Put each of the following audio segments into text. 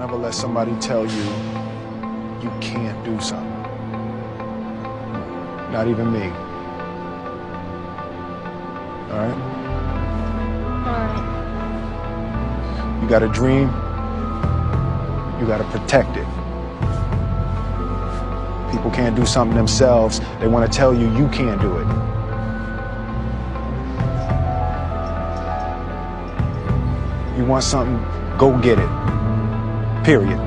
Never let somebody tell you you can't do something. Not even me. All right? Alright. You got a dream, you got to protect it. People can't do something themselves. They want to tell you you can't do it. You want something, go get it. Period.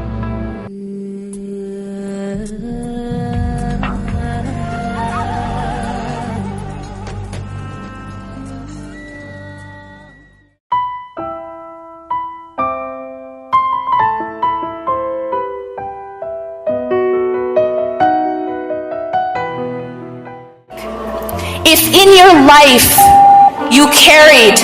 If in your life you carried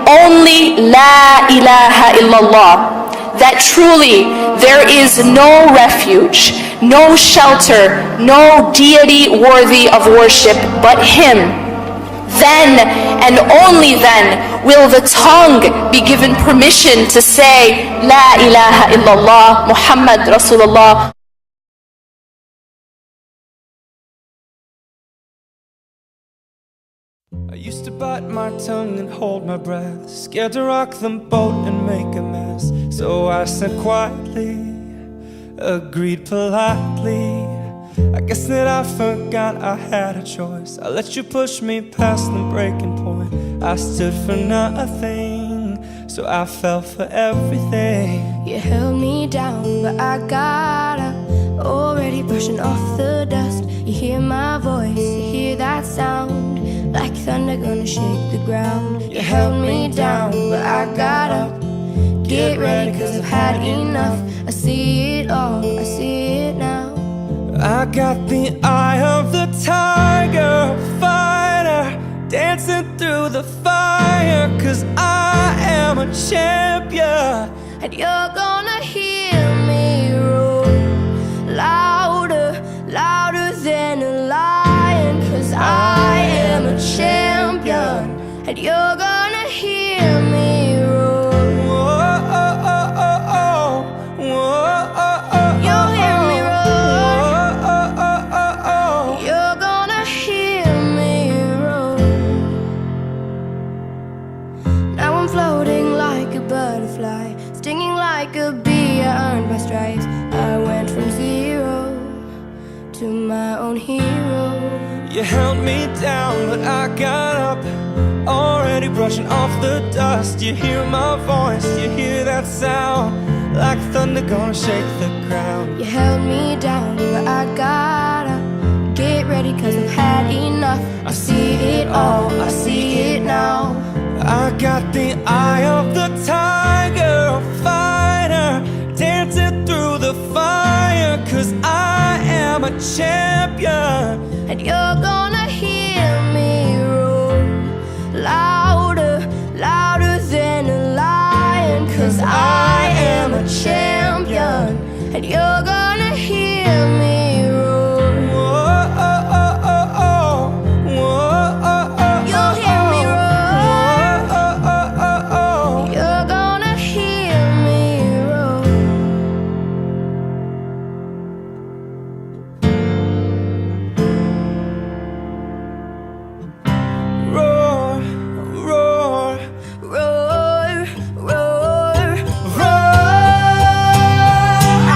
only La ilaha illallah, that truly there is no refuge, no shelter, no deity worthy of worship but Him, then and only then will the tongue be given permission to say La ilaha illallah, Muhammad Rasulullah. I used to bite my tongue and hold my breath, scared to rock the boat and make a mess. So I said quietly, agreed politely. I guess that I forgot I had a choice. I let you push me past the breaking point. I stood for nothing, so I fell for everything. You held me down, but I got up, already brushing off the dust. You hear my voice, you hear that sound, like thunder gonna shake the ground. You held me down, but I got up. Get ready, cause I've had enough. I see it all, I see it now. I got the eye of the tiger, fighter, dancing through the fire. Cause I am a champion, And you're gonna hear me roar, louder, louder than a lion. Cause I am a champion, and you're gonna hear me roar. You'll hear me roar. You're gonna hear me roar. Now I'm floating like a butterfly, stinging like a bee. I earned my stripes. I went from zero to my own hero. You held me down, but I got up, already brushing off the dust. You hear my voice, you hear that sound, like thunder gonna shake the ground. You held me down, but I got up. Get ready, cause I've had enough. I see it all, I see it now. I got the eye of the tiger, fighter, dancing through the fire. Cause I am a champion, And you're gonna hear me roar, louder, louder than a lion. Cause I am a champion, and you're gonna hear me roar. You'll hear me roar. You're gonna hear me roar. Roar, roar, Roar, roar,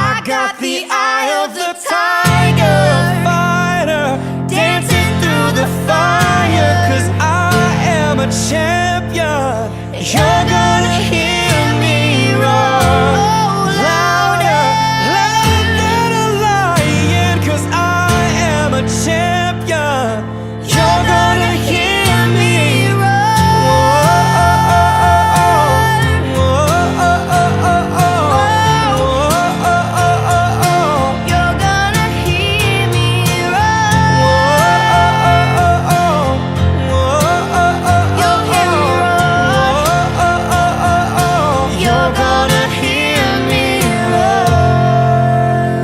I got the eye of the tiger, fighter, dancing through the fire. Cause I am a champion, you're gonna hear me roar. Louder, louder than a lion. Cause I am a champion, you're gonna hear me You're gonna hear me roar. You'll hear me roar. You're gonna hear me roar.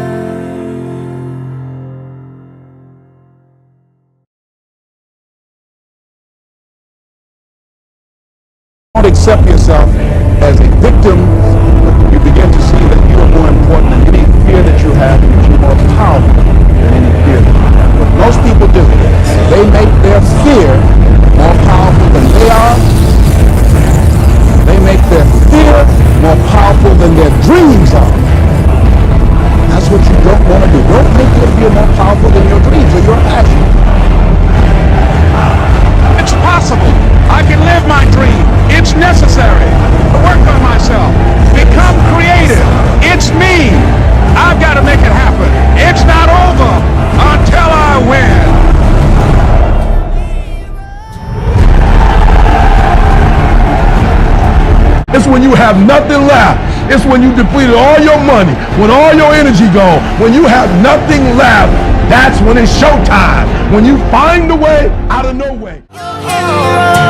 Don't accept yourself as a victim. You begin to see that you are more important you have makes you more powerful than any fear. What most people do, they make their fear more powerful than they are. They make their fear more powerful than their dreams are. That's what you don't want to do. Don't make your fear more powerful than your dreams or your passion. It's possible. I can live my dream. It's necessary to work on myself. Become creative. It's me. I've got to make it happen. It's not over until I win. It's when you have nothing left. It's when you depleted all your money, when all your energy gone, when you have nothing left. That's when it's showtime. When you find a way out of no way. Hit me,